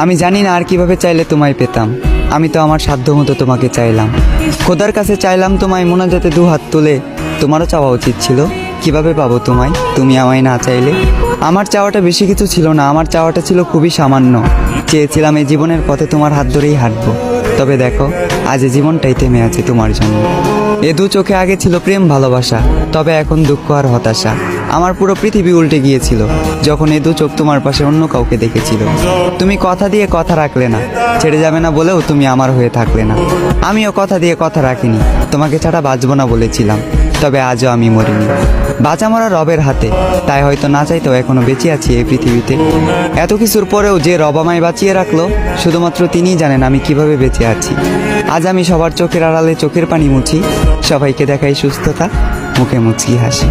আমি জানি না আর কিভাবে চাইলে তোমায় পেতাম। আমি তো আমার সাধ্য মতো তোমাকে চাইলাম, খোদার কাছে চাইলাম তোমায় মোনাজাতে দু হাত তুলে। তোমারও চাওয়া উচিত ছিল, কিভাবে পাবো তোমায় তুমি আমায় না চাইলে। আমার চাওয়াটা বেশি কিছু ছিল না, আমার চাওয়াটা ছিল খুবই সামান্য। চেয়েছিলাম এই জীবনের পথে তোমার হাত ধরেই হাঁটবো। তবে দেখো, আজ এই জীবনটাই থেমে আছে তোমার জন্য। এ দু চোখে আগে ছিল প্রেম ভালোবাসা, তবে এখন দুঃখ আর হতাশা। আমার পুরো পৃথিবী উল্টে গিয়েছিল যখন এ দু চোখ তোমার পাশে অন্য কাউকে দেখেছিল। তুমি কথা দিয়ে কথা রাখলে না, ছেড়ে যাবে না বলেও তুমি আমার হয়ে থাকলে না। আমিও কথা দিয়ে কথা রাখিনি, তোমাকে ছাড়া বাঁচবো না বলেছিলাম। তবে আজও আমি মরিনি, বাঁচা মরা রবের হাতে। তাই হয়তো না চাইতেও এখনো বেঁচে আছি এই পৃথিবীতে। এত কিছুর পরেও যে রব আমায় বাঁচিয়ে রাখলো, শুধুমাত্র তিনিই জানেন আমি কিভাবে বেঁচে আছি। আজ আমি সবার চোখের আড়ালে চোখের পানি মুছি, সবাইকে দেখাই সুস্থতা, মুখে মুচকি হাসি।